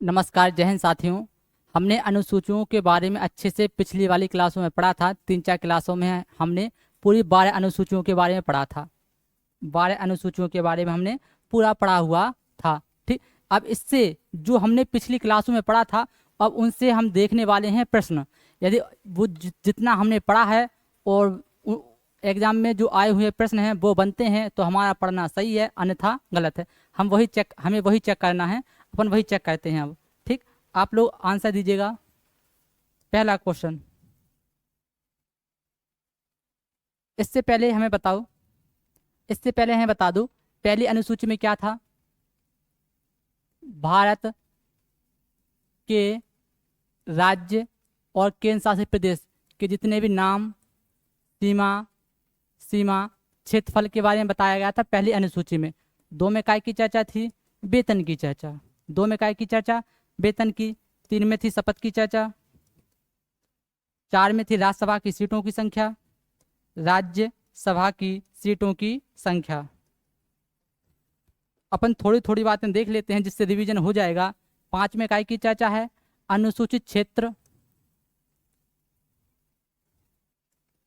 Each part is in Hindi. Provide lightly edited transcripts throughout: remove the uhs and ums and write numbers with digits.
नमस्कार, जय हिंद साथियों। हमने अनुसूचियों के बारे में अच्छे से पिछली वाली क्लासों में पढ़ा था। 3-4 क्लासों में हमने पूरी 12 अनुसूचियों के बारे में पढ़ा था। 12 अनुसूचियों के बारे में हमने पूरा पढ़ा हुआ था। ठीक, अब इससे जो हमने पिछली क्लासों में पढ़ा था, अब उनसे हम देखने वाले हैं प्रश्न। यदि वो जितना हमने पढ़ा है और एग्जाम में जो आए हुए प्रश्न हैं वो बनते हैं तो हमारा पढ़ना सही है, अन्यथा गलत है। हमें वही चेक करना है, अपन वही चेक करते हैं अब। ठीक, आप लोग आंसर दीजिएगा। पहला क्वेश्चन, इससे पहले हमें बताओ, इससे पहले हमें बता दो पहली अनुसूची में क्या था। भारत के राज्य और केंद्र शासित प्रदेश के जितने भी नाम, सीमा सीमा क्षेत्रफल के बारे में बताया गया था पहली अनुसूची में। 2 में काय की चर्चा थी? वेतन की चर्चा। 2 में काय की चर्चा? वेतन की। 3 में थी शपथ की चर्चा। 4 में थी राज्यसभा की सीटों की संख्या, राज्यसभा की सीटों की संख्या। अपन थोड़ी थोड़ी बातें देख लेते हैं जिससे रिवीजन हो जाएगा। 5 में काय की चर्चा है? अनुसूचित क्षेत्र,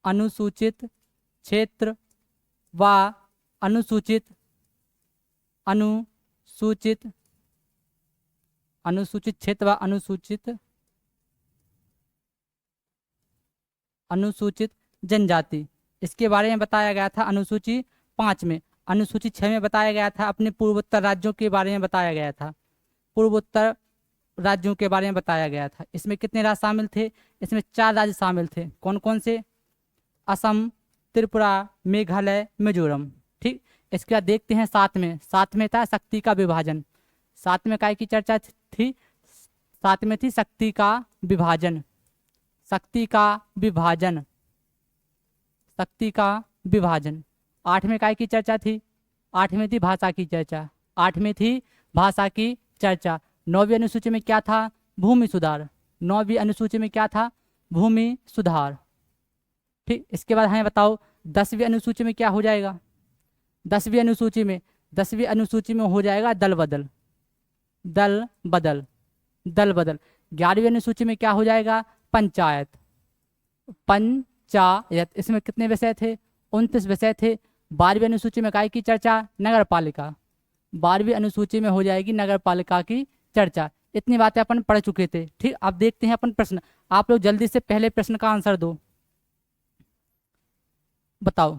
अनुसूचित क्षेत्र व अनुसूचित अनुसूचित अनुसूचित क्षेत्र व अनुसूचित जनजाति, इसके बारे में बताया गया था अनुसूची 5 में। अनुसूची 6 में बताया गया था अपने पूर्वोत्तर राज्यों के बारे में बताया गया था। पूर्वोत्तर राज्यों के बारे में बताया गया था। इसमें कितने राज्य शामिल थे? इसमें 4 राज्य शामिल थे। कौन कौन से? असम, त्रिपुरा, मेघालय, मिजोरम। ठीक, इसके बाद देखते हैं 7 में। 7 में था शक्ति का विभाजन। 7 में काय की चर्चा थी? 7 में थी शक्ति का विभाजन। शक्ति का विभाजन, शक्ति का विभाजन। 8 में काय की चर्चा थी? 8 में थी भाषा की चर्चा। 8 में थी भाषा की चर्चा। 9वीं अनुसूची में क्या था? भूमि सुधार। 9वीं अनुसूची में क्या था? भूमि सुधार। ठीक, इसके बाद हमें बताओ 10वीं अनुसूची में क्या हो जाएगा? 10वीं अनुसूची में हो जाएगा दल बदल। दल बदल, दल बदल। 11वीं अनुसूची में क्या हो जाएगा? पंचायत, पंचायत। इसमें कितने विषय थे? 29 विषय थे। 12वीं अनुसूची में काय की चर्चा? नगर पालिका। 12वीं अनुसूची में हो जाएगी नगर पालिका की चर्चा। इतनी बातें अपन पढ़ चुके थे। ठीक, अब देखते हैं अपन प्रश्न। आप लोग जल्दी से पहले प्रश्न का आंसर दो। बताओ,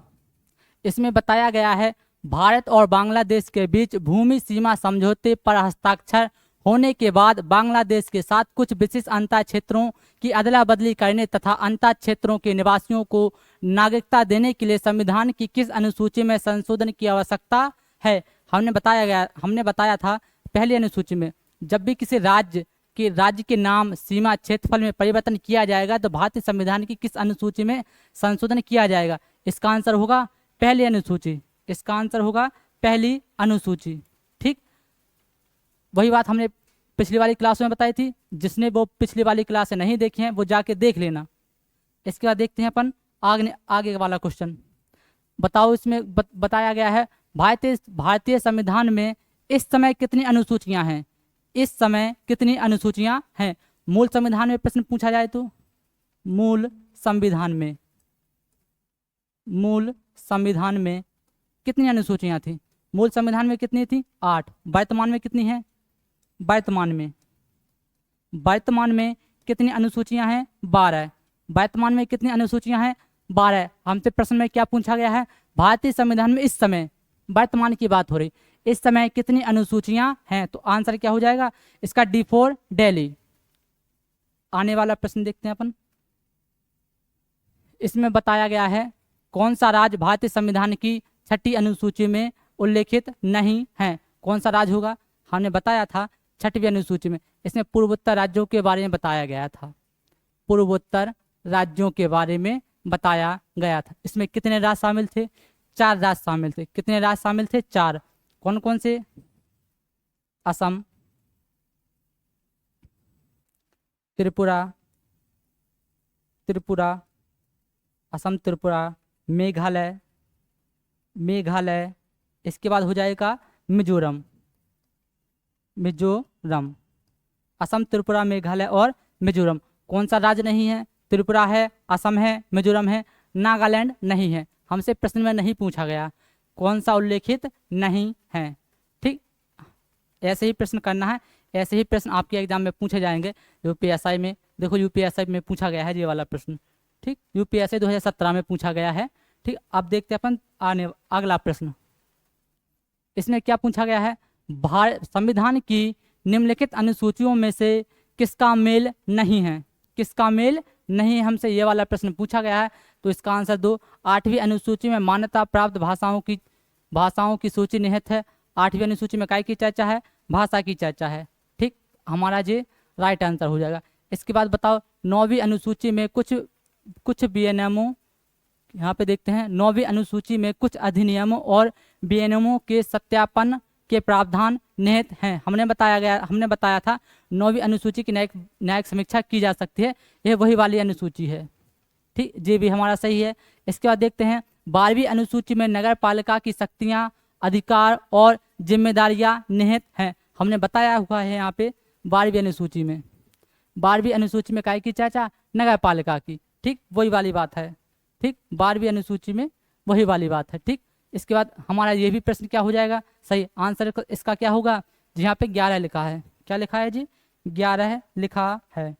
इसमें बताया गया है भारत और बांग्लादेश के बीच भूमि सीमा समझौते पर हस्ताक्षर होने के बाद बांग्लादेश के साथ कुछ विशिष्ट अंतर क्षेत्रों की अदला बदली करने तथा अंतर क्षेत्रों के निवासियों को नागरिकता देने के लिए संविधान की किस अनुसूची में संशोधन की आवश्यकता है? हमने बताया था पहली अनुसूची में जब भी किसी राज्य के नाम, सीमा, क्षेत्रफल में परिवर्तन किया जाएगा तो भारतीय संविधान की किस अनुसूची में संशोधन किया जाएगा? इसका आंसर होगा पहली अनुसूची। इसका आंसर होगा पहली अनुसूची। ठीक, वही बात हमने पिछली वाली क्लास में बताई थी। जिसने वो पिछली वाली क्लास नहीं देखी हैं वो जाके देख लेना। इसके बाद देखते हैं अपन आगे वाला क्वेश्चन। बताओ, इसमें बताया गया है भारतीय संविधान में इस समय कितनी अनुसूचियां हैं? इस समय कितनी अनुसूचियां हैं? मूल संविधान में प्रश्न पूछा जाए तो मूल संविधान में कितनी अनुसूचियां थी? मूल संविधान में कितनी थी? 8। वर्तमान में कितनी है? वर्तमान में कितनी अनुसूचियां हैं? 12। वर्तमान में कितनी अनुसूचियां हैं? 12। हमसे प्रश्न में क्या पूछा गया है? भारतीय संविधान में इस समय, वर्तमान की बात हो रही, इस समय कितनी अनुसूचियां हैं? तो आंसर क्या हो जाएगा इसका? D4 दिल्ली। आने वाला प्रश्न देखते हैं अपन। इसमें बताया गया है कौन सा राज्य भारतीय संविधान की 6ठी अनुसूची में उल्लेखित नहीं है? कौन सा राज्य होगा? हमने बताया था 6वीं अनुसूची में। इसमें पूर्वोत्तर राज्यों के बारे में बताया गया था। पूर्वोत्तर राज्यों के बारे में बताया गया था। इसमें कितने राज्य शामिल थे? 4 राज्य शामिल थे। कितने राज्य शामिल थे? 4। कौन कौन से? असम, त्रिपुरा, असम, त्रिपुरा, मेघालय। इसके बाद हो जाएगा मिजोरम। असम, त्रिपुरा, मेघालय और मिजोरम। कौन सा राज्य नहीं है? त्रिपुरा है, असम है, मिजोरम है, नागालैंड नहीं है। हमसे प्रश्न में नहीं पूछा गया, कौन सा उल्लेखित नहीं है। ठीक, ऐसे ही प्रश्न करना है, ऐसे ही प्रश्न आपके एग्जाम में पूछे जाएंगे। यूपीएसआई में देखो, यूपीएसआई में पूछा गया है ये वाला प्रश्न। ठीक, यूपीएसआई 2017 में पूछा गया है। ठीक, अब देखते हैं अपन आने अगला प्रश्न। इसमें क्या पूछा गया है? भारत संविधान की निम्नलिखित अनुसूचियों में से किसका मेल नहीं है? किसका मेल नहीं, हमसे ये वाला प्रश्न पूछा गया है। तो इसका आंसर दो। 8वीं अनुसूची में मान्यता प्राप्त भाषाओं की सूची निहित है। 8वीं अनुसूची में काय की चर्चा है? भाषा की चर्चा है। ठीक, हमारा ये राइट आंसर हो जाएगा। इसके बाद बताओ, 9वीं अनुसूची में कुछ विनियमों, यहाँ पे देखते हैं 9वीं अनुसूची में कुछ अधिनियमों और विनियमों के सत्यापन के प्रावधान निहित हैं। हमने बताया था 9वीं अनुसूची की न्यायिक समीक्षा की जा सकती है। यह वही वाली अनुसूची है। ठीक, ये भी हमारा सही है। इसके बाद देखते हैं 12वीं अनुसूची में नगर पालिका की शक्तियां, अधिकार और जिम्मेदारियां निहित हैं। हमने बताया हुआ है यहाँ पे 12वीं अनुसूची में। 12वीं अनुसूची में काय की चर्चा? नगर पालिका की। ठीक, वही वाली बात है। ठीक, 12वीं अनुसूची में वही वाली बात है। ठीक, इसके बाद हमारा ये भी प्रश्न क्या हो जाएगा? सही आंसर इसका क्या होगा? यहाँ पे 11 लिखा है। क्या लिखा है जी? 11 लिखा है।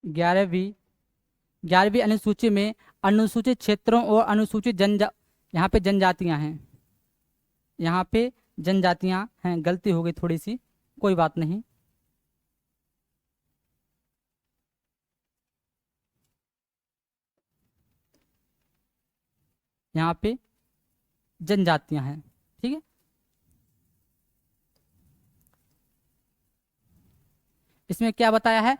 ग्यारहवीं 11वीं अनुसूची में अनुसूचित क्षेत्रों और अनुसूचित यहाँ पे जनजातियां हैं। यहाँ पे जनजातियां हैं, गलती हो गई थोड़ी सी, कोई बात नहीं। यहाँ पे जनजातियां हैं। ठीक है, इसमें क्या बताया है?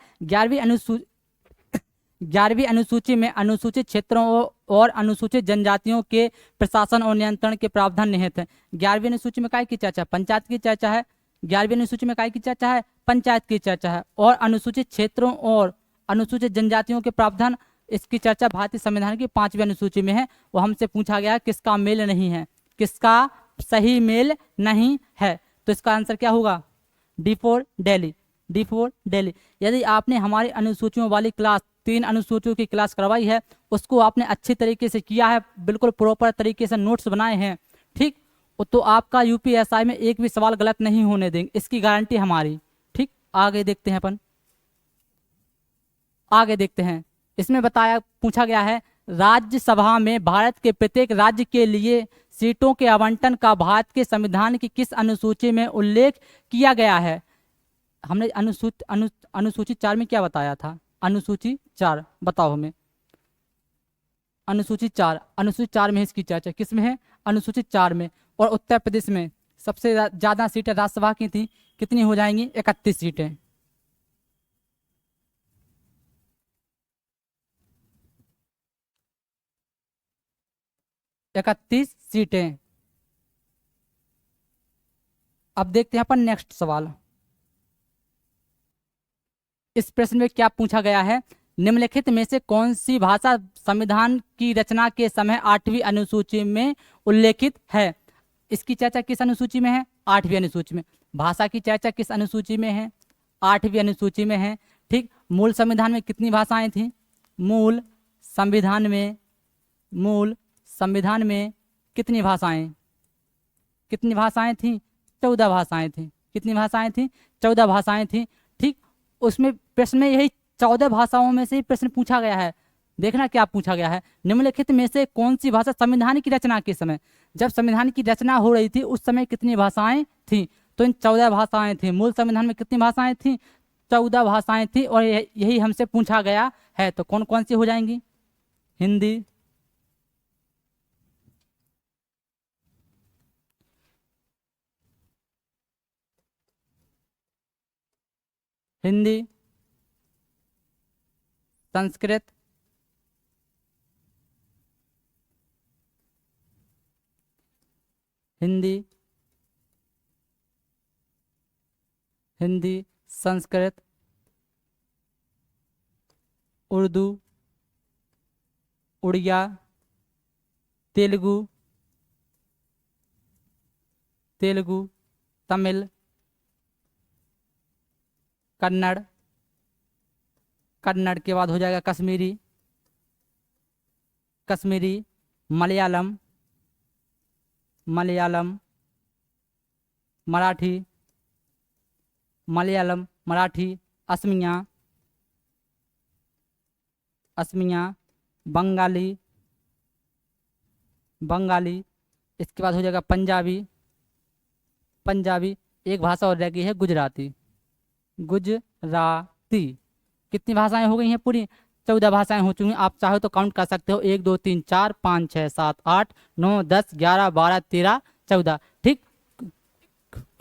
11वीं अनुसूची में अनुसूचित क्षेत्रों और अनुसूचित जनजातियों के प्रशासन और नियंत्रण के प्रावधान निहित हैं। 11वीं अनुसूची में काय की चर्चा? पंचायत की चर्चा है। 11वीं अनुसूची में काय की चर्चा है? पंचायत की चर्चा है। और अनुसूचित क्षेत्रों और अनुसूचित जनजातियों के प्रावधान, इसकी चर्चा भारतीय संविधान की 5वीं अनुसूची में है। वो हमसे पूछा गया किसका मेल नहीं है, किसका सही मेल नहीं है। तो इसका आंसर क्या होगा? D4 दिल्ली। D4 दिल्ली। यदि आपने हमारी अनुसूचियों वाली क्लास 3 अनुसूचियों की क्लास करवाई है, उसको आपने अच्छी तरीके से किया है, बिल्कुल प्रॉपर तरीके से नोट्स बनाए हैं, ठीक, तो आपका यूपीएसआई में एक भी सवाल गलत नहीं होने देंगे, इसकी गारंटी हमारी। ठीक, आगे देखते हैं अपन, आगे देखते हैं। इसमें पूछा गया है राज्यसभा में भारत के प्रत्येक राज्य के लिए सीटों के आवंटन का भारत के संविधान की किस अनुसूची में उल्लेख किया गया है? हमने अनुसूची 4 में क्या बताया था? अनुसूची 4 बताओ हमें। अनुसूची 4 में इसकी चर्चा किस में है? अनुसूची 4 में। और उत्तर प्रदेश में सबसे ज्यादा सीटें राज्यसभा की थी, कितनी हो जाएंगी? 31 सीटें। इकतीस सीटें। अब देखते हैं अपन नेक्स्ट सवाल। इस प्रश्न में क्या पूछा गया है? निम्नलिखित में से कौन सी भाषा संविधान की रचना के समय 8वीं अनुसूची में उल्लेखित है? इसकी चर्चा किस अनुसूची में है? 8वीं अनुसूची में। भाषा की चर्चा किस अनुसूची में है? 8वीं अनुसूची में है। ठीक, मूल संविधान में कितनी भाषाएं थी? मूल संविधान में कितनी भाषाएं थी? 14 भाषाएं थी। कितनी भाषाएं थी? 14 भाषाएं थी। ठीक, उसमें प्रश्न में यही 14 भाषाओं में से ही प्रश्न पूछा गया है। देखना क्या पूछा गया है? निम्नलिखित में से कौन सी भाषा संविधान की रचना के समय, जब संविधान की रचना हो रही थी उस समय कितनी भाषाएं थी? तो इन 14 भाषाएं थी। मूल संविधान में कितनी भाषाएं थी? 14 भाषाएं थी। और यही हमसे पूछा गया है। तो कौन कौन सी हो जाएंगी? हिंदी, संस्कृत, हिंदी, हिंदी, संस्कृत, उर्दू, उड़िया, तेलुगु, तेलुगु, तमिल, कन्नड़, कन्नड़ के बाद हो जाएगा कश्मीरी, कश्मीरी, मलयालम, मलयालम, मराठी, मलयालम, मराठी, असमिया, असमिया, बंगाली, बंगाली, इसके बाद हो जाएगा पंजाबी, पंजाबी, एक भाषा और रह गई है गुजराती, गुजराती। कितनी भाषाएं हो गई हैं पूरी? 14 भाषाएं हो चुकी हैं। आप चाहो तो काउंट कर सकते हो, 1 2 3 4 5 6 7 8 9 10 11 12 13 14। ठीक,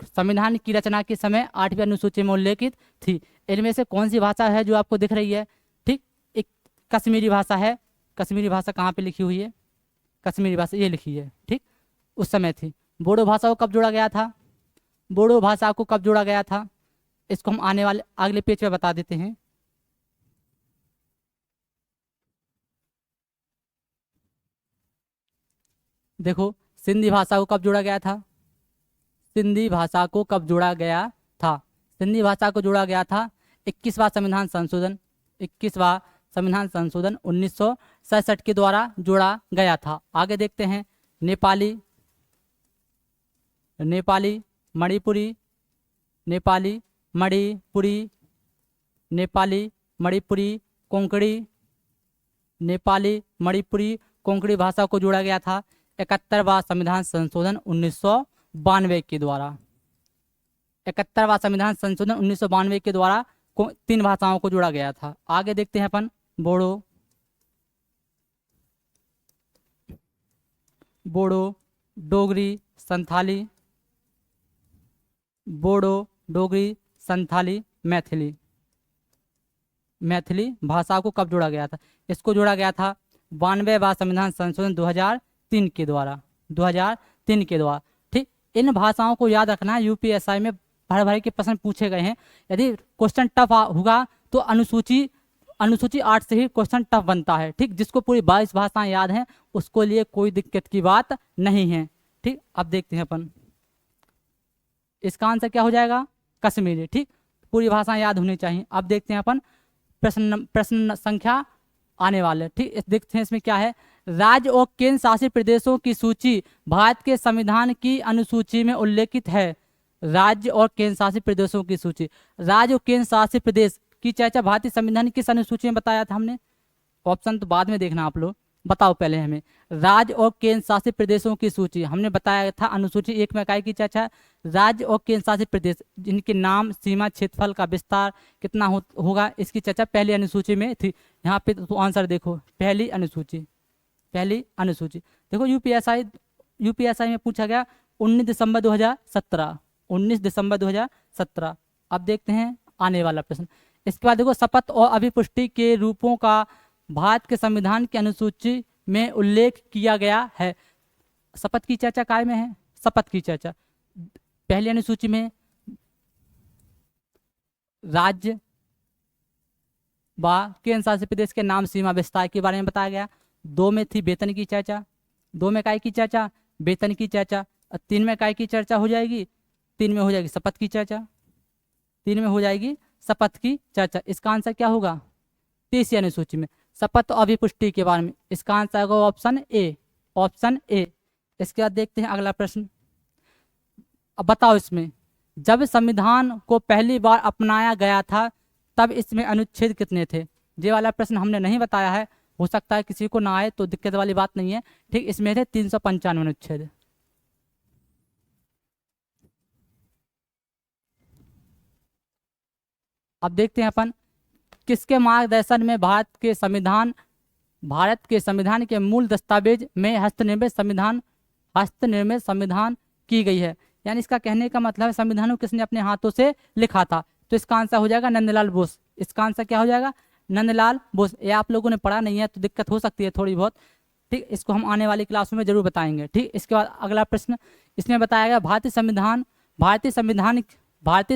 संविधान की रचना के समय 8वीं अनुसूची में उल्लेखित थी। इनमें से कौन सी भाषा है जो आपको दिख रही है? ठीक, एक कश्मीरी भाषा है। कश्मीरी भाषा कहाँ पे लिखी हुई है? कश्मीरी भाषा ये लिखी है। ठीक, उस समय थी। बोडो भाषा को कब जोड़ा गया था? बोडो भाषा को कब जोड़ा गया था? इसको हम आने वाले अगले पेज पे बता देते हैं। देखो, सिंधी भाषा को कब जोड़ा गया था? सिंधी भाषा को कब जोड़ा गया था? सिंधी भाषा को जोड़ा गया था 21वां संविधान संशोधन, 21वां संविधान संशोधन 1967 के द्वारा जोड़ा गया था। आगे देखते हैं। नेपाली, नेपाली, मणिपुरी, नेपाली, मणिपुरी, नेपाली, मणिपुरी, कोंकणी, नेपाली, मणिपुरी, कोंकणी भाषा को जोड़ा गया था 71वां संविधान संशोधन 1992 के द्वारा। 71वां संविधान संशोधन 1992 के द्वारा 3 भाषाओं को जोड़ा गया था। आगे देखते हैं अपन। बोडो, बोडो, डोगरी, संथाली, बोडो, डोगरी, संथाली, मैथिली। मैथिली भाषा को कब जोड़ा गया था? इसको जोड़ा गया था 92वां संविधान संशोधन 2003 के द्वारा, 2003 के द्वारा। ठीक, इन भाषाओं को याद रखना। यूपीएसआई में भर भर के प्रश्न पूछे गए हैं। यदि क्वेश्चन टफ होगा तो अनुसूची 8 से ही क्वेश्चन टफ बनता है। ठीक, जिसको पूरी 22 भाषाएं याद हैं उसको लिए कोई दिक्कत की बात नहीं है। ठीक, अब देखते हैं अपन। इसका आंसर क्या हो जाएगा? कश्मीरी। ठीक, पूरी भाषाएं याद होनी चाहिए। अब देखते हैं अपन प्रश्न संख्या आने वाले। ठीक, देखते हैं इसमें क्या है। राज्य और केंद्र शासित प्रदेशों की सूची भारत के संविधान की अनुसूची में उल्लेखित है। राज्य और केंद्र शासित प्रदेशों की सूची। राज्य और केंद्र शासित प्रदेश की चर्चा भारतीय संविधान की किस अनुसूची में बताया था हमने? ऑप्शन तो बाद में देखना आप लोग। बताओ पहले हमें। राज्य और केंद्र शासित प्रदेशों की सूची हमने बताया था अनुसूची 1 में काय की चर्चा। राज्य और केंद्र शासित प्रदेश जिनके नाम, सीमा, क्षेत्रफल का विस्तार कितना होगा, इसकी चर्चा पहली अनुसूची में थी। यहाँ पे तो आंसर देखो, पहली अनुसूची, पहली अनुसूची। देखो यूपीएसआई में पूछा गया 19 दिसंबर 2017, 19 दिसंबर 2017। अब देखते हैं आने वाला प्रश्न। इसके बाद देखो, शपथ और अभिपुष्टि के रूपों का भारत के संविधान की अनुसूची में उल्लेख किया गया है। शपथ की चर्चा काय में है? शपथ की चर्चा पहली अनुसूची में राज्य व केंद्र शासित प्रदेश के नाम, सीमा, विस्तार के बारे में बताया गया। 2 में थी वेतन की चर्चा। 2 में काय की चर्चा? वेतन की चर्चा। 3 में काय की चर्चा हो जाएगी? 3 में हो जाएगी शपथ की चर्चा। 3 में हो जाएगी शपथ की चर्चा। इसका आंसर क्या होगा? 23वीं अनुसूची में शपथ और अभिपुष्टि के बारे में। इसका आंसर होगा ऑप्शन ए, ऑप्शन ए। इसके बाद देखते हैं अगला प्रश्न। अब बताओ इसमें, जब संविधान को पहली बार अपनाया गया था तब इसमें अनुच्छेद कितने थे? ये वाला प्रश्न हमने नहीं बताया है, हो सकता है किसी को ना आए तो दिक्कत वाली बात नहीं है। ठीक, इसमें थे 395 अनुच्छेद। अब देखते हैं अपन, किसके मार्गदर्शन में भारत के संविधान के मूल दस्तावेज में हस्तनिर्मित संविधान की गई है। यानी इसका कहने का मतलब है संविधान को किसने अपने हाथों से लिखा था। तो इसका आंसर हो जाएगा नंदलाल बोस। इसका आंसर क्या हो जाएगा? नंदलाल बोस। ये आप लोगों ने पढ़ा नहीं है तो दिक्कत हो सकती है थोड़ी बहुत। ठीक, इसको हम आने वाली क्लासों में जरूर बताएंगे। ठीक, इसके बाद अगला प्रश्न इसमें बताया गया भारतीय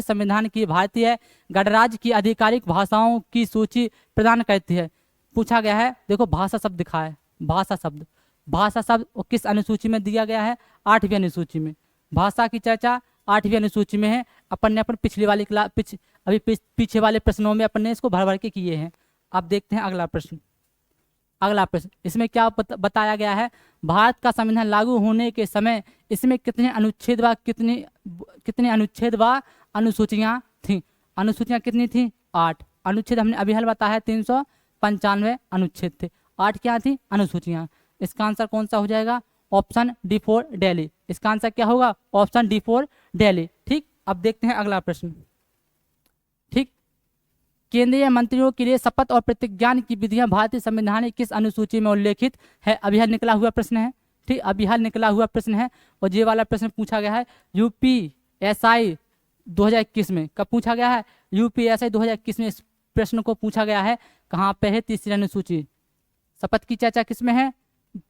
संविधान की भारतीय गणराज्य की आधिकारिक भाषाओं की सूची प्रदान करती है। पूछा गया है, देखो भाषा शब्द दिखा है, भाषा शब्द वो किस अनुसूची में दिया गया है? 8वीं अनुसूची में। भाषा की चर्चा 8वीं अनुसूची में है। अपन ने पिछली वाली क्लास पीछे वाले प्रश्नों में अपन ने इसको भर भर के किए हैं। अब देखते हैं अगला प्रश्न। इसमें क्या बताया गया है? भारत का संविधान लागू होने के समय इसमें कितने अनुच्छेद व अनुसूचियां थी? अनुसूचियां कितनी थी? 8। अनुच्छेद हमने अभी हल बताया 395 अनुच्छेद थे। 8 क्या थी? अनुसूचियां। इसका आंसर कौन सा हो जाएगा? Option D 4 Delhi. इसका आंसर क्या होगा? Option D 4 Delhi. ठीक, अब देखते हैं अगला प्रश्न। ठीक, केंद्रीय मंत्रियों के लिए शपथ और प्रतिज्ञान की विधियां भारतीय संविधान की किस अनुसूची में उल्लेखित है? अभी हाल निकला हुआ प्रश्न है। ठीक, अभी हाल निकला हुआ प्रश्न है और ये वाला प्रश्न पूछा गया है यूपीएसआई 2021 में। कब पूछा गया है? यूपीएसआई 2021 में इस प्रश्न को पूछा गया है। कहाँ पे है? तीसरी अनुसूची। शपथ की चर्चा किस में है?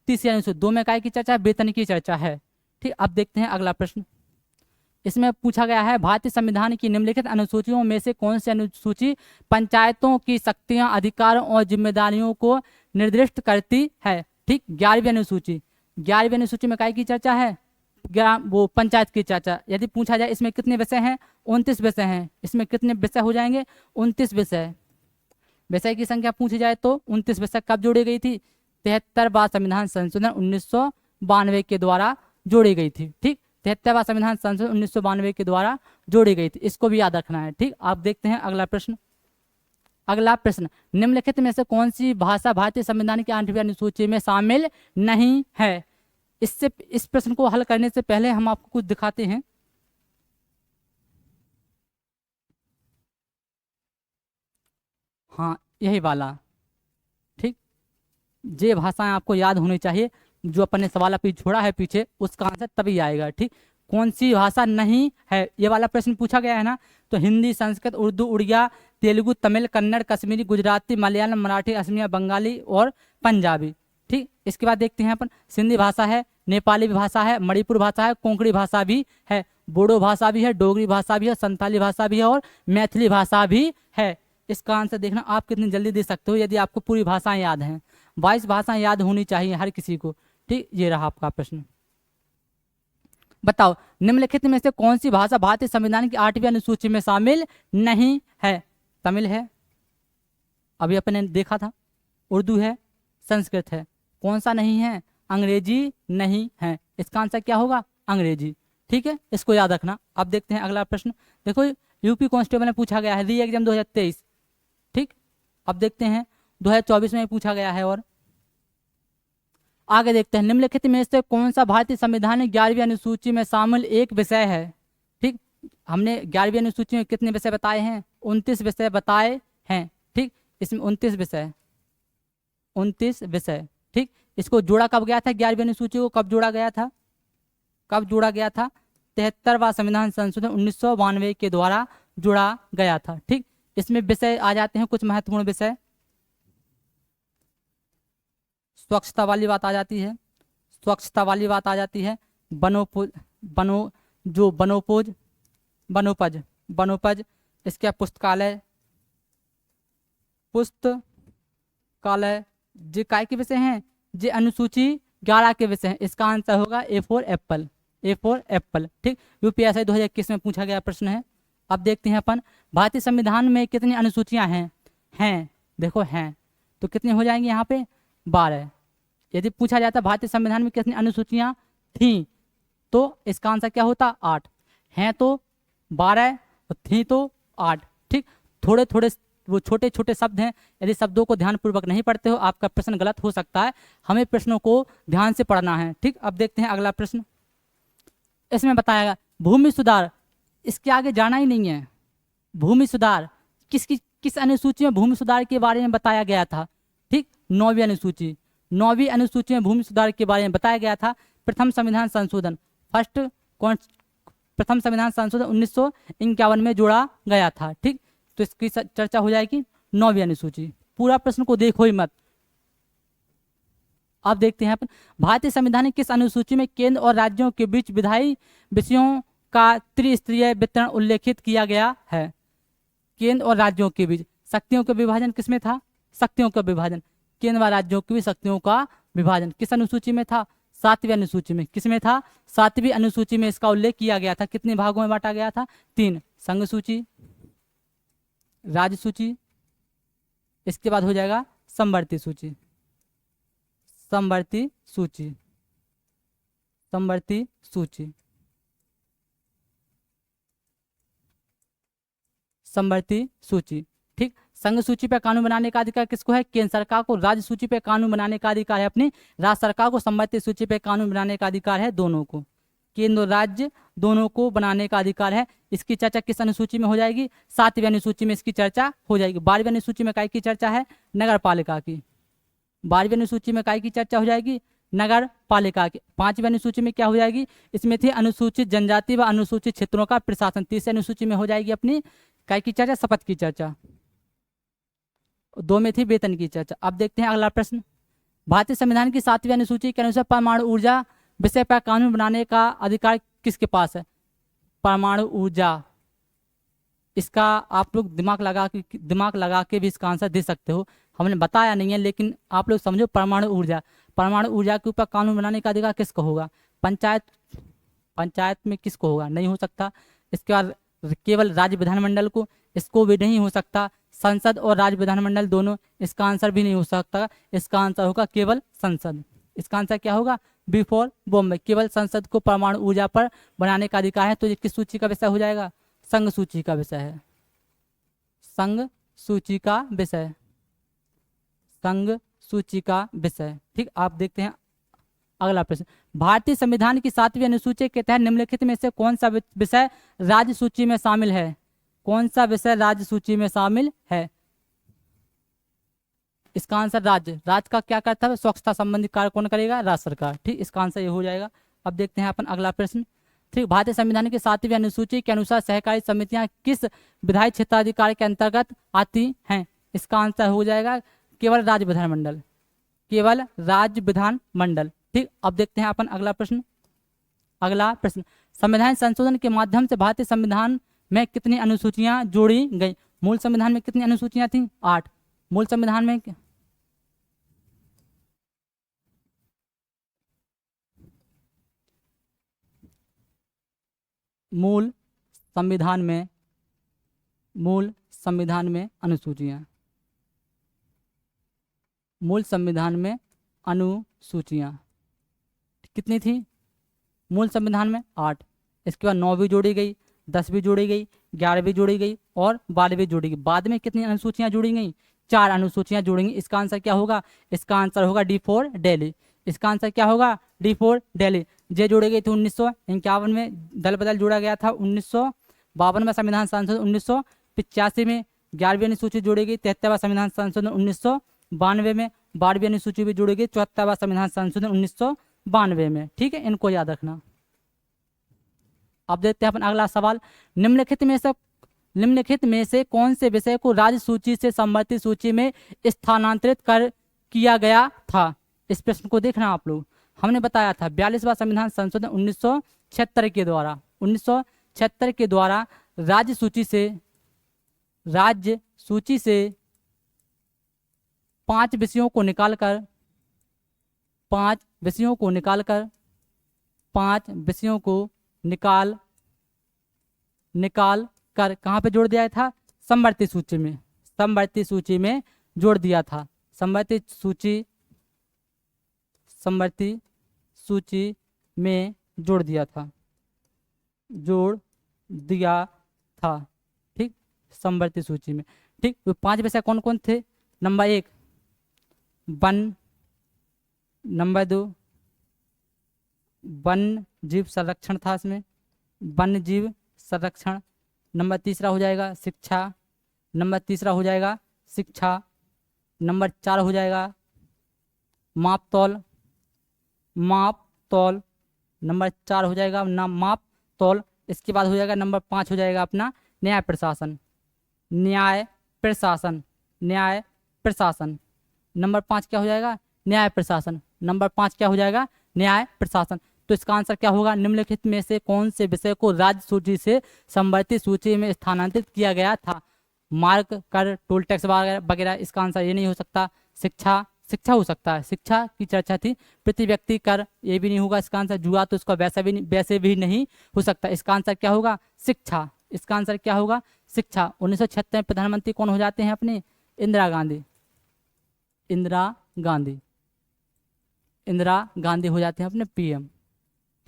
तीसरी अनुसूची। 2 में काय की चर्चा? वेतन की चर्चा है। ठीक, अब देखते हैं अगला प्रश्न। इसमें पूछा गया है भारतीय संविधान की निम्नलिखित अनुसूचियों में से कौन सी अनुसूची पंचायतों की शक्तियां, अधिकारों और जिम्मेदारियों को निर्दिष्ट करती है? ठीक, 11वीं अनुसूची। 11वीं अनुसूची में काय की चर्चा है? वो पंचायत की चर्चा। यदि पूछा जाए इसमें कितने विषय हैं? 29 विषय हैं। इसमें कितने विषय हो जाएंगे? 29 विषय। विषय की संख्या पूछी जाए तो 29 विषय कब जोड़ी गई थी? 73वां संविधान संशोधन 1992 के द्वारा जोड़ी गई थी। ठीक, 73वां संविधान संशोधन 1992 के द्वारा जोड़ी गई थी। इसको भी याद रखना है। ठीक, आप देखते हैं अगला प्रश्न। निम्नलिखित में से कौन सी भाषा भारतीय संविधान की 8वीं अनुसूची में शामिल नहीं है? इस प्रश्न को हल करने से पहले हम आपको कुछ दिखाते हैं। हाँ, यही वाला। ठीक, ये भाषाएं आपको याद होनी चाहिए। जो अपन ने सवाल अभी छोड़ा है पीछे, उसका आंसर तभी आएगा। ठीक, कौन सी भाषा नहीं है? ये वाला प्रश्न पूछा गया है ना, तो हिंदी, संस्कृत, उर्दू, उड़िया, तेलुगु, तमिल, कन्नड़, कश्मीरी, गुजराती, मलयालम, मराठी, असमिया, बंगाली और पंजाबी। ठीक, इसके बाद देखते हैं अपन। सिंधी भाषा है, नेपाली भाषा है, मणिपुर भाषा है, कोंकणी भाषा भी है, बोडो भाषा भी है, डोगरी भाषा भी है, संथाली भाषा भी है और मैथिली भाषा भी है। इसका आंसर देखना आप कितनी जल्दी दे सकते हो यदि आपको पूरी भाषाएं याद हैं। 22 भाषाएं याद होनी चाहिए हर किसी को। ठीक, ये रहा आपका प्रश्न। बताओ निम्नलिखित में से कौन सी भाषा भारतीय संविधान की 8वीं अनुसूची में शामिल नहीं है? तमिल है, अभी अपने देखा था। उर्दू है, संस्कृत है। कौन सा नहीं है? अंग्रेजी नहीं है। इसका आंसर क्या होगा? अंग्रेजी। ठीक है, इसको याद रखना। अब देखते हैं अगला प्रश्न। देखो यूपी कांस्टेबल में पूछा गया है, री एग्जाम 2023। ठीक, अब देखते हैं 2024 में पूछा गया है। और आगे देखते हैं, निम्नलिखित में से कौन सा भारतीय संविधान की 11वीं अनुसूची में शामिल एक विषय है? ठीक, हमने 11वीं अनुसूची में कितने विषय बताए हैं? 29 विषय बताए हैं। ठीक, इसमें 29 विषय। ठीक, इसको जोड़ा कब गया था? 11वीं अनुसूची को कब जोड़ा गया था? 73वां संविधान संशोधन 1992 के द्वारा जोड़ा गया था। ठीक, इसमें विषय आ जाते हैं कुछ महत्वपूर्ण विषय। स्वच्छता वाली बात आ जाती है। वनोपज, इसके पुस्तकालय जो काय के विषय हैं? जे अनुसूची 11 के विषय हैं। इसका आंसर होगा ए फॉर एप्पल। ठीक, यूपीएसआई 2021 में पूछा गया प्रश्न है। अब देखते हैं अपन, भारतीय संविधान में कितनी अनुसूचियां हैं? देखो हैं तो कितनी हो जाएंगी यहाँ पे? 12। यदि पूछा जाता भारतीय संविधान में कितनी अनुसूचियां थी तो इसका आंसर क्या होता? 8। हैं तो 12 और थी तो 8। ठीक, थोड़े थोड़े वो छोटे छोटे शब्द हैं। यदि शब्दों को ध्यानपूर्वक नहीं पढ़ते हो आपका प्रश्न गलत हो सकता है। हमें प्रश्नों को ध्यान से पढ़ना है। ठीक, अब देखते हैं अगला प्रश्न। इसमें बताया भूमि सुधार, इसके आगे जाना ही नहीं है। भूमि सुधार किस अनुसूची में भूमि सुधार के बारे में बताया गया था? ठीक, 9वीं अनुसूची में भूमि सुधार के बारे में बताया गया था। प्रथम संविधान संशोधन 1951 में जोड़ा गया था। ठीक, तो इसकी चर्चा हो जाएगी 9वीं अनुसूची। पूरा प्रश्न को देखो ही मत। अब देखते हैं अपन भारतीय संविधान की किस अनुसूची में केंद्र और राज्यों के बीच विधायी विषयों का त्रिस्तरीय वितरण उल्लेखित किया गया है। केंद्र और राज्यों के बीच शक्तियों का विभाजन किसमें था? शक्तियों का विभाजन, केंद्र व राज्यों की शक्तियों का विभाजन किस अनुसूची में था? 7वीं अनुसूची में। किसमें था? 7वीं अनुसूची में इसका उल्लेख किया गया था। कितने भागों में बांटा गया था? 3, संघ सूची, राज्य सूची, इसके बाद हो जाएगा समवर्ती सूची। समवर्ती सूची, समवर्ती सूची, समवर्ती सूची। ठीक, संघ सूची पर कानून बनाने का अधिकार किसको है? केंद्र सरकार को। राज्य सूची पर कानून बनाने का अधिकार है अपनी राज्य सरकार को। समवर्ती सूची पर कानून बनाने का अधिकार है दोनों को, केंद्र और राज्य दोनों को बनाने का अधिकार है। इसकी चर्चा किस अनुसूची में हो जाएगी? 7वीं अनुसूची में इसकी चर्चा हो जाएगी। 12वीं अनुसूची में काय की चर्चा है? नगर पालिका की। 12वीं अनुसूची में काय की चर्चा हो जाएगी? नगर पालिका की। 5वीं अनुसूची में क्या हो जाएगी? इसमें थी अनुसूचित जनजाति व अनुसूचित क्षेत्रों का प्रशासन। 30वीं अनुसूची में हो जाएगी अपनी काय की चर्चा? शपथ की चर्चा। 2 में थी वेतन की चर्चा। अब देखते हैं अगला प्रश्न। भारतीय संविधान की 7वीं अनुसूची के अनुसार परमाणु ऊर्जा विषय पर कानून बनाने का अधिकार किसके पास है? परमाणु ऊर्जा, इसका आप लोग दिमाग लगा के भी इसका आंसर दे सकते हो। हमने बताया नहीं है लेकिन आप लोग समझो। परमाणु ऊर्जा, परमाणु ऊर्जा के ऊपर कानून बनाने का अधिकार किसको होगा? पंचायत में किसको होगा? नहीं हो सकता। इसके बाद केवल राज्य विधानमंडल को, इसको भी नहीं हो सकता। संसद और राज्य विधानमंडल दोनों, इसका आंसर भी नहीं हो सकता। इसका आंसर होगा केवल संसद। इसका आंसर क्या होगा? बिफोर बॉम्बे। केवल संसद को परमाणु ऊर्जा पर बनाने का अधिकार है। तो ये किस सूची का विषय हो जाएगा? संघ सूची का विषय है। संघ सूची का विषय, संघ सूची का विषय। ठीक, आप देखते हैं अगला प्रश्न। भारतीय संविधान की 7वीं अनुसूची के तहत निम्नलिखित में से कौन सा विषय राज्य सूची में शामिल है? कौन सा विषय राज्य सूची में शामिल है? इसका आंसर राज्य का क्या करता है? स्वच्छता संबंधी कार्य कौन करेगा? राज्य सरकार। ठीक, इसका आंसर ये हो जाएगा। अब देखते हैं अपन अगला प्रश्न। ठीक, भारतीय संविधान की 7वीं अनुसूची के अनुसार सहकारी समितियां किस विधायी क्षेत्राधिकार के अंतर्गत आती हैं? इसका आंसर हो जाएगा केवल राज्य विधानमंडल, केवल राज्य विधानमंडल। ठीक, अब देखते हैं अपन अगला प्रश्न। अगला प्रश्न, संविधान संशोधन के माध्यम से भारतीय संविधान में कितनी अनुसूचियां जोड़ी गई? मूल संविधान में कितनी अनुसूचियां थी? 8। मूल संविधान में मूल संविधान में अनुसूचियां, मूल संविधान में अनुसूचियां कितनी थी? मूल संविधान में 8। इसके बाद 9वीं जोड़ी गई, 10वीं जोड़ी गई, 11वीं जोड़ी गई और 12वीं जोड़ी गई। बाद में कितनी अनुसूचियां जोड़ी गई? 4 अनुसूचियां जोड़ेंगी। इसका आंसर क्या होगा? इसका आंसर होगा डी फॉर दिल्ली। इसका आंसर क्या होगा? D for Delhi. जे जोड़े गए थे 1951 में, दल बदल जोड़ा गया था 1952 में, संविधान संशोधन 1985 में, 11वीं अनुसूची जोड़ी गई 73वां संविधान संशोधन 1992 में, 12वीं अनुसूची भी जोड़ी गई 74वां संविधान संशोधन 1992 में। ठीक है, इनको याद रखना। अब देखते हैं अपन अगला सवाल। निम्नलिखित में से कौन से विषय को राज्य सूची से समवर्ती सूची में स्थानांतरित किया गया था? इस प्रश्न को देखना आप लोग। हमने बताया था 42वां संविधान संशोधन 1976 के द्वारा राज्य सूची से 5 विषयों को निकालकर 5 विषयों को निकाल कर कहाँ पे जोड़ दिया था? समवर्ती सूची में जोड़ दिया था। समवर्ती सूची में जोड़ दिया था। ठीक, समवर्ती सूची में। ठीक, वो 5 विषय कौन कौन थे? नंबर 1 वन, नंबर 2 वन्य जीव संरक्षण था इसमें, वन्य जीव संरक्षण। नंबर 3 हो जाएगा शिक्षा। नंबर 3 हो जाएगा शिक्षा। नंबर 4 हो जाएगा माप तौल। नंबर 4 हो जाएगा माप तौल। इसके बाद हो जाएगा नंबर 5 हो जाएगा अपना न्याय प्रशासन। नंबर 5 क्या हो जाएगा? न्याय प्रशासन। नंबर 5 क्या हो जाएगा, न्याय प्रशासन। तो इसका आंसर क्या होगा, निम्नलिखित में से कौन से विषय को राज्य सूची से संवर्धित सूची में स्थानांतरित किया गया था। मार्ग, कर, टोल टैक्स वगैरह। इसका आंसर ये नहीं हो सकता। शिक्षा, शिक्षा हो सकता है, शिक्षा की चर्चा थी। प्रति व्यक्ति कर, ये भी नहीं होगा इसका आंसर। जुआ तो इसका वैसे भी नहीं हो सकता। इसका आंसर क्या होगा, शिक्षा। इसका आंसर क्या होगा, शिक्षा। 1976 में प्रधानमंत्री कौन हो जाते हैं अपने, इंदिरा गांधी। इंदिरा गांधी, इंदिरा गांधी हो जाते हैं अपने पीएम।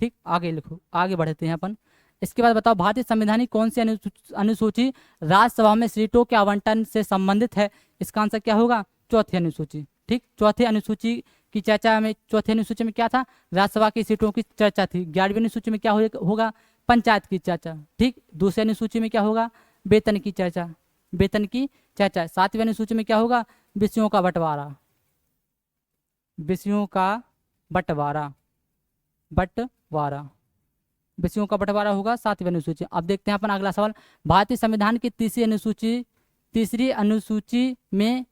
ठीक, आगे लिखो, आगे बढ़ते हैं अपन। इसके बाद बताओ, भारतीय संविधान की कौन सी अनुसूची राज्यसभा में सीटों के आवंटन से संबंधित है। इसका आंसर क्या होगा, चौथी अनुसूची। ठीक, चौथी अनुसूची की चर्चा में, चौथी अनुसूची में क्या था, राज्यसभा की सीटों की चर्चा थी। 11वीं अनुसूची में क्या होगा, पंचायत की चर्चा। ठीक, दूसरी अनुसूची में क्या होगा, वेतन की चर्चा, वेतन की चर्चा। 7वीं अनुसूची में क्या होगा, विषयों का बंटवारा, विषयों का बंटवारा, विषयों का बंटवारा होगा 7वीं अनुसूची। अब देखते हैं अपन अगला सवाल, भारतीय संविधान की तीसरी अनुसूची में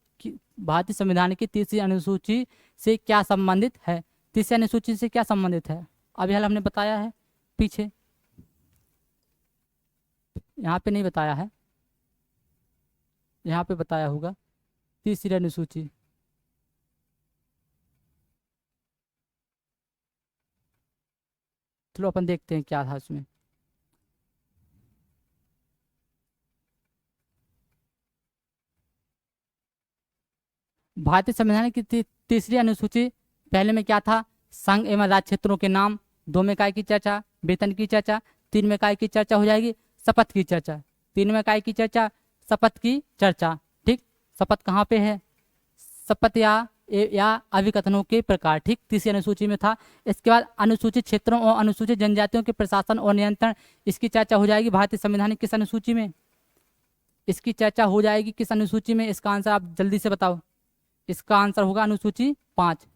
भारतीय संविधान की तीसरी अनुसूची से क्या संबंधित है। तीसरी अनुसूची से क्या संबंधित है, अभी हाल हमने बताया है पीछे, यहाँ पे नहीं बताया है, यहाँ पे बताया होगा। तीसरी अनुसूची, चलो अपन देखते हैं क्या था उसमें। भारतीय संविधान की तीसरी अनुसूची, पहले में क्या था, संघ एवं राज्य क्षेत्रों के नाम। 2 में काय की चर्चा, वेतन की चर्चा। 3 में काय की चर्चा हो जाएगी, शपथ की चर्चा। 3 में काय की चर्चा, शपथ की चर्चा। ठीक, शपथ कहाँ पे है, शपथ या अभिकथनों के प्रकार। ठीक, तीसरी अनुसूची में था। इसके बाद अनुसूचित क्षेत्रों और अनुसूचित जनजातियों के प्रशासन और नियंत्रण, इसकी चर्चा हो जाएगी भारतीय संविधान की किस अनुसूची में, इसकी चर्चा हो जाएगी किस अनुसूची में। इसका आंसर आप जल्दी से बताओ। इसका आंसर होगा अनुसूची 5।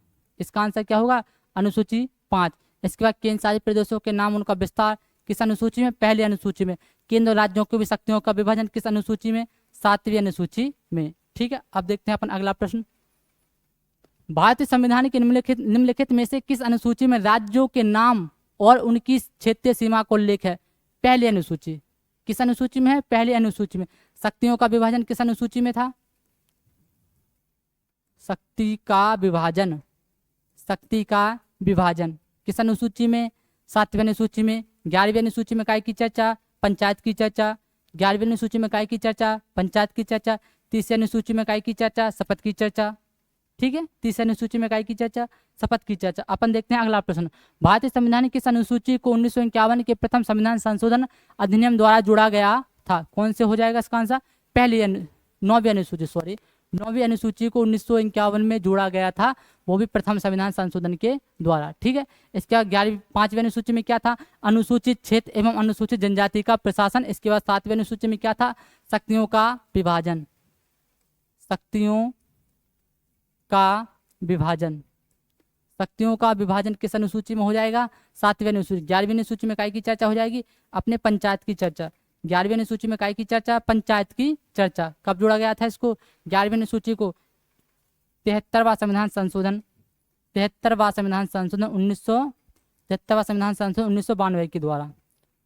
इसका आंसर क्या होगा, अनुसूची 5। इसके बाद केंद्र शासित प्रदेशों के नाम, उनका विस्तार किस अनुसूची में, पहली अनुसूची में। केंद्र राज्यों की शक्तियों का विभाजन किस अनुसूची में, 7वीं अनुसूची में। ठीक है, अब देखते हैं अपन अगला प्रश्न, भारतीय संविधान के निम्नलिखित में से किस अनुसूची में राज्यों के नाम और उनकी क्षेत्रीय सीमा को उल्लेख है। पहली अनुसूची, किस अनुसूची में है, पहली अनुसूची में। शक्तियों का विभाजन किस अनुसूची में था, शक्ति का विभाजन, शक्ति का विभाजन किस अनुसूची में, 7वीं अनुसूची में। 11वीं अनुसूची में काय की चर्चा, पंचायत की चर्चा। 11वीं अनुसूची में काय की चर्चा, पंचायत की चर्चा। तीसरी अनुसूची में काय की चर्चा, शपथ की चर्चा। ठीक है, तीसरी अनुसूची में काय की चर्चा, शपथ की चर्चा। अपन देखते हैं अगला प्रश्न, भारतीय संविधान की किस अनुसूची को 1951 के प्रथम संविधान संशोधन अधिनियम द्वारा जोड़ा गया था। कौन से हो जाएगा इसका आंसर, पहली 9वीं अनुसूची, सॉरी 9वीं अनुसूची को 1951 में जोड़ा गया था, वो भी प्रथम संविधान संशोधन के द्वारा। ठीक है, इसके बाद 5वीं अनुसूची में क्या था, अनुसूचित क्षेत्र एवं अनुसूचित जनजाति का प्रशासन। इसके बाद 7वीं अनुसूची में क्या था, शक्तियों का विभाजन, शक्तियों का विभाजन। शक्तियों का विभाजन किस अनुसूची में हो जाएगा, 7वीं अनुसूची। 11वीं अनुसूची में काय की चर्चा हो जाएगी, अपने पंचायत की चर्चा। 11वीं अनुसूची में काय की चर्चा, पंचायत की चर्चा। कब जोड़ा गया था इसको, 11वीं अनुसूची को 73वां संविधान संशोधन, 73वां संविधान संशोधन 73वां संविधान संशोधन 1992 के द्वारा,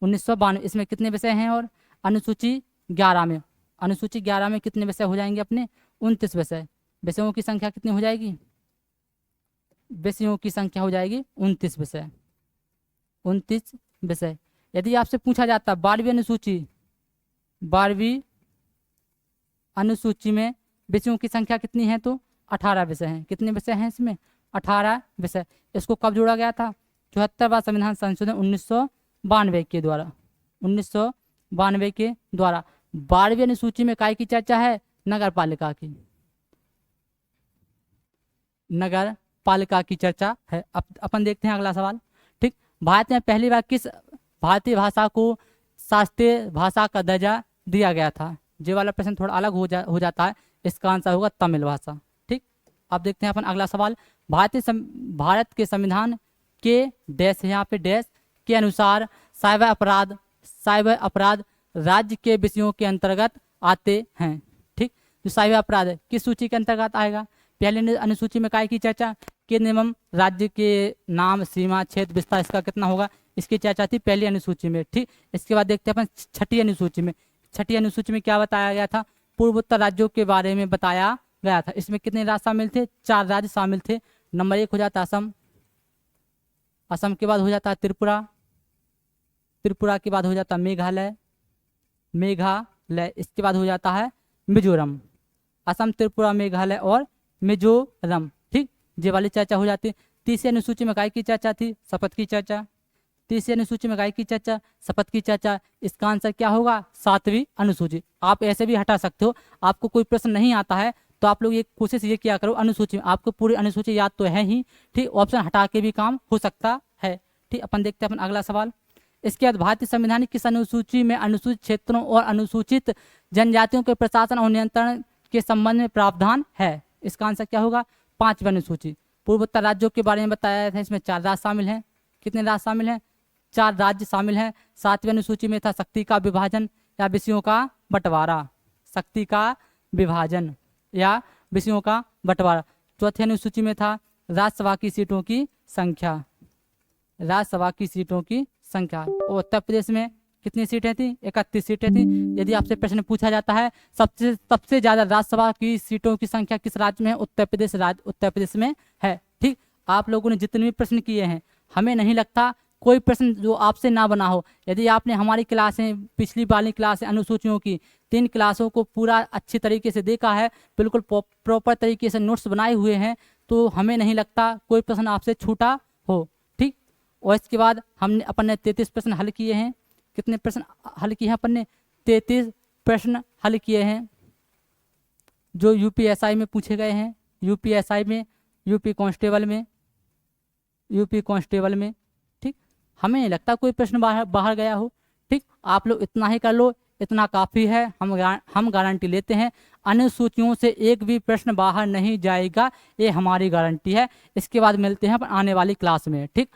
1992। इसमें कितने विषय हैं, और अनुसूची 11 में, अनुसूची 11 में कितने विषय हो जाएंगे अपने, 29 विषय। विषयों की संख्या कितनी हो जाएगी, विषयों की संख्या हो जाएगी 29 विषय, 29 विषय। यदि आपसे पूछा जाता 12वीं अनुसूची, 12वीं अनुसूची में विषयों की संख्या कितनी है, तो 18 विषय हैं। कितने विषय हैं इसमें, 18 विषय। इसको कब जोड़ा गया था, 74वां संविधान संशोधन 1992 के द्वारा, 1992 के द्वारा। 12वीं अनुसूची में काय की चर्चा है, नगर पालिका की, नगर पालिका की चर्चा है। अब अपन देखते हैं अगला सवाल। ठीक, भारत में पहली बार किस भारतीय भाषा को शास्त्रीय भाषा का दर्जा दिया गया था। ये वाला प्रश्न थोड़ा अलग हो जाता है। इसका आंसर होगा तमिल भाषा। ठीक, अब देखते हैं अपन अगला सवाल, भारत के संविधान के डैश, यहाँ पे डैश के अनुसार साइबर अपराध राज्य के विषयों के अंतर्गत आते हैं। ठीक, जो साइबर अपराध है किस सूची के अंतर्गत आएगा, पहले अनुसूची में काय की चर्चा, केंद्र एवं राज्य के नाम, सीमा, क्षेत्र, विस्तार, इसका कितना होगा, इसकी चर्चा थी पहली अनुसूची में। ठीक, इसके बाद देखते हैं अपन छठी अनुसूची में। छठी अनुसूची में क्या बताया गया था, पूर्वोत्तर राज्यों के बारे में बताया गया था। इसमें कितने राज्य शामिल थे, 4 राज्य शामिल थे। नंबर 1 हो जाता असम, असम के बाद हो जाता है त्रिपुरा, त्रिपुरा के बाद हो जाता है मेघालय, मेघालय, इसके बाद हो जाता है मिजोरम। असम, त्रिपुरा, मेघालय और मिजोरम। ठीक, ये वाली चर्चा हो जाती है। तीसरी अनुसूची में काय की चर्चा थी, शपथ की चर्चा। तीसरी अनुसूची में काय की चर्चा, शपथ की चर्चा। इसका आंसर क्या होगा, 7वीं अनुसूची। आप ऐसे भी हटा सकते हो, आपको कोई प्रश्न नहीं आता है तो आप लोग ये कोशिश ये किया करो, अनुसूची में आपको पूरी अनुसूची याद तो है ही, ठीक, ऑप्शन हटा के भी काम हो सकता है। ठीक, अपन देखते हैं अपन अगला सवाल। इसके बाद भारतीय संविधान की किस अनुसूची में अनुसूचित क्षेत्रों और अनुसूचित जनजातियों के प्रशासन और नियंत्रण के संबंध में प्रावधान है। इसका आंसर क्या होगा, 5वीं अनुसूची। पूर्वोत्तर राज्यों के बारे में बताया था, इसमें 4 राज्य शामिल हैं। कितने राज्य शामिल हैं, 4 राज्य शामिल हैं। 7वीं अनुसूची में था शक्ति का विभाजन या विषयों का बंटवारा, शक्ति का विभाजन या विषयों का बंटवारा। चौथी अनुसूची में था राज्यसभा की सीटों की संख्या, राज्यसभा की सीटों की संख्या। और उत्तर प्रदेश में कितनी सीटें थी, 31 सीटें थी। यदि आपसे प्रश्न पूछा जाता है सबसे ज्यादा राज्यसभा की सीटों की संख्या किस राज्य में है, उत्तर प्रदेश राज्य, उत्तर प्रदेश में है। ठीक, आप लोगों ने जितने भी प्रश्न किए हैं, हमें नहीं लगता कोई प्रश्न जो आपसे ना बना हो। यदि आपने हमारी क्लासें, पिछली वाली क्लासें अनुसूचियों की 3 क्लासों को पूरा अच्छी तरीके से देखा है, बिल्कुल प्रॉपर तरीके से नोट्स बनाए हुए हैं, तो हमें नहीं लगता कोई प्रश्न आपसे छूटा हो। ठीक, और इसके बाद हमने अपन ने 33 प्रश्न हल किए हैं। कितने प्रश्न हल किए हैं अपन ने, 33 प्रश्न हल किए हैं जो यूपीएसआई में पूछे गए हैं, यूपीएसआई में, यूपी कांस्टेबल में, यूपी कांस्टेबल में। ठीक, हमें नहीं लगता कोई प्रश्न बाहर गया हो। ठीक, आप लोग इतना ही कर लो, इतना काफ़ी है। हम गारंटी लेते हैं अनुसूचियों से एक भी प्रश्न बाहर नहीं जाएगा, ये हमारी गारंटी है। इसके बाद मिलते हैं आने वाली क्लास में। ठीक।